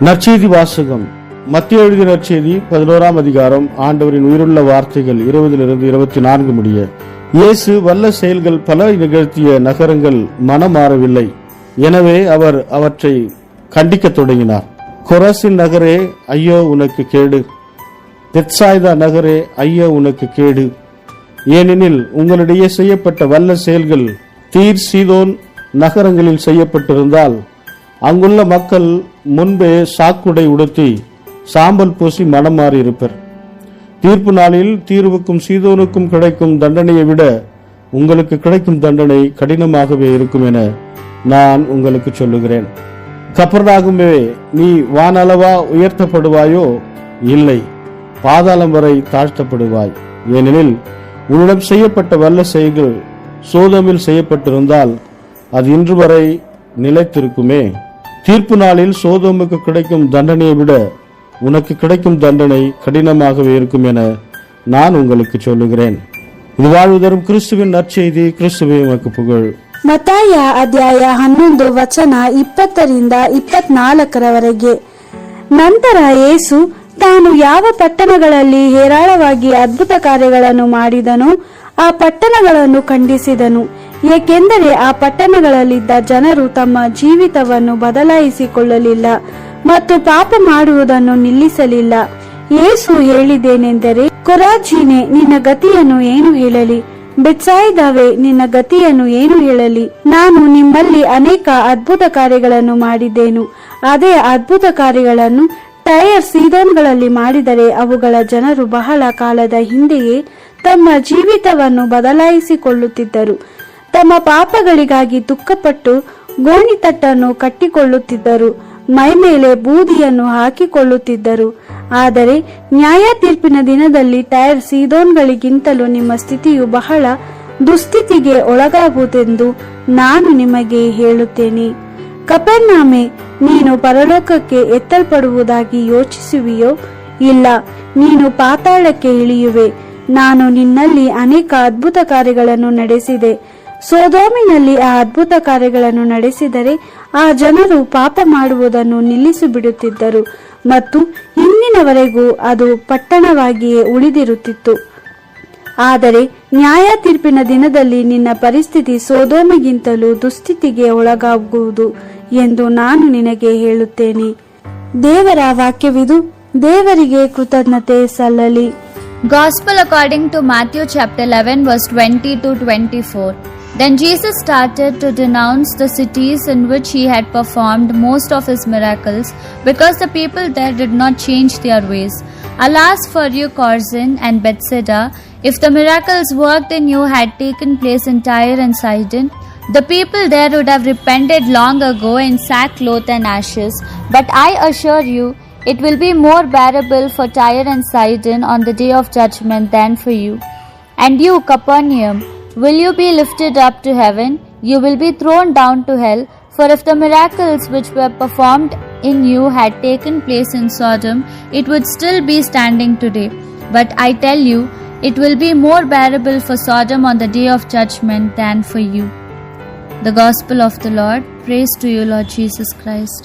நற்செய்தி வாசகம். மத்திய எழுதிய நற்செய்தி 11ஆம் அதிகாரம். ஆண்டவரின் உயிருள்ள வார்த்தைகள் 20-24 முடிய. இயேசு வல்ல செயல்கள் பல நிகழ்த்திய நகரங்கள் மனமாறவில்லை. எனவே அவர் அவற்றை கண்டிக்க தொடங்கினார். கொராசின் நகரே, ஐயோ உனக்கு கேடு! பெத்சாய்தா நகரே, ஐயோ உனக்கு கேடு! ஏனெனில் உங்களிடையே செய்யப்பட்ட வல்ல செயல்கள் தீர் சீதோன் நகரங்களில் செய்யப்பட்டிருந்தால் அங்குள்ள மக்கள் முன்பே சாக்குடை உடுத்தி சாம்பல் பூசி மனம் மாறி இருப்பர். தீர்ப்பு நாளில் தீர்வுக்கும் சீதோனுக்கும் கிடைக்கும் தண்டனையை விட உங்களுக்கு கிடைக்கும் தண்டனை கடினமாகவே இருக்கும் என நான் உங்களுக்கு சொல்லுகிறேன். கப்பர்நாகுமே, நீ வானளவா உயர்த்தப்படுவாயோ? இல்லை, பாதாளம் வரை தாழ்த்தப்படுவாய். ஏனெனில் உன்னிடம் செய்யப்பட்ட வல்ல செயல்கள் சோதோமில் செய்யப்பட்டிருந்தால் அது இன்று வரை நிலைத்திருக்குமே. தீர்ப்பு நாளில் சோதோமுக்கு கிடைக்கும் தண்டனையை விட உனக்கு கிடைக்கும் தண்டனை கடினமாகவே இருக்கும் என நான் உங்களுக்கு சொல்லுகிறேன். இது வாழ்வு தரும் கிறிஸ்துவின் நற்செய்தி. கிறிஸ்துவே உமக்கு புகழ். ಮತ್ತಾಯ ಅಧ್ಯಾಯ 11 ವಚನ 20-24 ನಂತರ ಯೇಸು ತಾನು ಯಾವ ಪಟ್ಟಣಗಳಲ್ಲಿ ಹೇರಾಳವಾಗಿ ಅದ್ಭುತ ಕಾರ್ಯಗಳನ್ನು ಮಾಡಿದನೋ ಆ ಪಟ್ಟಣಗಳನ್ನು ಖಂಡಿಸಿದನು. ಏಕೆಂದರೆ ಆ ಪಟ್ಟಣಗಳಲ್ಲಿದ್ದ ಜನರು ತಮ್ಮ ಜೀವಿತವನ್ನು ಬದಲಾಯಿಸಿಕೊಳ್ಳಲಿಲ್ಲ ಮತ್ತು ಪಾಪ ಮಾಡುವುದನ್ನು ನಿಲ್ಲಿಸಲಿಲ್ಲ. ಯೇಸು ಹೇಳಿದ್ದೇನೆಂದರೆ, ಕೊರಾಜಿನೆ, ನಿನ್ನ ಗತಿಯನ್ನು ಏನು ಹೇಳಲಿ? ಬೆತ್ಸಾಯಿದಾವೆ, ನಿನ್ನ ಗತಿಯನ್ನು ಏನು ಹೇಳಲಿ? ನಾನು ನಿಮ್ಮಲ್ಲಿ ಅನೇಕ ಅದ್ಭುತ ಕಾರ್ಯಗಳನ್ನು ಮಾಡಿದ್ದೇನು. ಅದೇ ಅದ್ಭುತ ಕಾರ್ಯಗಳನ್ನು ಟೈರ್ ಸೀದೋನ್ಗಳಲ್ಲಿ ಮಾಡಿದರೆ ಅವುಗಳ ಜನರು ಬಹಳ ಕಾಲದ ಹಿಂದೆಯೇ ತಮ್ಮ ಜೀವಿತವನ್ನು ಬದಲಾಯಿಸಿಕೊಳ್ಳುತ್ತಿದ್ದರು. ತಮ್ಮ ಪಾಪಗಳಿಗಾಗಿ ದುಃಖಪಟ್ಟು ಗೋಣಿತಟ್ಟನ್ನು ಕಟ್ಟಿಕೊಳ್ಳುತ್ತಿದ್ದರು, ಮೈಮೇಲೆ ಬೂದಿಯನ್ನು ಹಾಕಿಕೊಳ್ಳುತ್ತಿದ್ದರು. ಆದರೆ ನ್ಯಾಯ ತೀರ್ಪಿನ ದಿನದಲ್ಲಿ ಟೈರ್ ಸೀದೋನ್ಗಳಿಗಿಂತಲೂ ನಿಮ್ಮ ಸ್ಥಿತಿಯು ಬಹಳ ದುಸ್ಥಿತಿಗೆ ಒಳಗಾಗುವುದೆಂದು ನಾನು ನಿಮಗೆ ಹೇಳುತ್ತೇನೆ. ಕಪೆರ್ನೌಮೇ, ನೀನು ಪರಲೋಕಕ್ಕೆ ಎತ್ತಲ್ಪಡುವುದಾಗಿ ಯೋಚಿಸುವಿಯೋ? ಇಲ್ಲ, ನೀನು ಪಾತಾಳಕ್ಕೆ ಇಳಿಯುವೆ. ನಾನು ನಿನ್ನಲ್ಲಿ ಅನೇಕ ಅದ್ಭುತ ಕಾರ್ಯಗಳನ್ನು ನಡೆಸಿದೆ. ಸೊದೋಮಿನಲ್ಲಿ ಆ ಅದ್ಭುತ ಕಾರ್ಯಗಳನ್ನು ನಡೆಸಿದರೆ ಆ ಜನರು ಪಾಪ ಮಾಡುವುದನ್ನು ನಿಲ್ಲಿಸಿಬಿಡುತ್ತಿದ್ದರು ಮತ್ತು ಇಂದಿನವರೆಗೂ ಅದು ಪಟ್ಟಣವಾಗಿಯೇ ಉಳಿದಿರುತ್ತಿತ್ತು. ಆದರೆ ನ್ಯಾಯ ತೀರ್ಪಿನ ದಿನದಲ್ಲಿ ನಿನ್ನ ಪರಿಸ್ಥಿತಿ ಸೊದೋಮಿಗಿಂತಲೂ ದುಸ್ಥಿತಿಗೆ ಒಳಗಾಗುವುದು ಎಂದು ನಾನು ನಿನಗೆ ಹೇಳುತ್ತೇನೆ. ದೇವರ ವಾಕ್ಯವಿದು. ದೇವರಿಗೆ ಕೃತಜ್ಞತೆ ಸಲ್ಲಲಿ. Gospel according to Matthew chapter 11 verse 20-24. Then Jesus started to denounce the cities in which he had performed most of his miracles, because the people there did not change their ways. Alas for you, Chorazin and Bethsaida! If the miracles worked in you had taken place in Tyre and Sidon, the people there would have repented long ago in sackcloth and ashes. But I assure you, it will be more bearable for Tyre and Sidon on the day of judgment than for you. And you, Capernaum, will you be lifted up to heaven? You will be thrown down to hell. For if the miracles which were performed in you had taken place in Sodom, it would still be standing today. But I tell you, it will be more bearable for Sodom on the day of judgment than for you. The Gospel of the Lord. Praise to you, Lord Jesus Christ.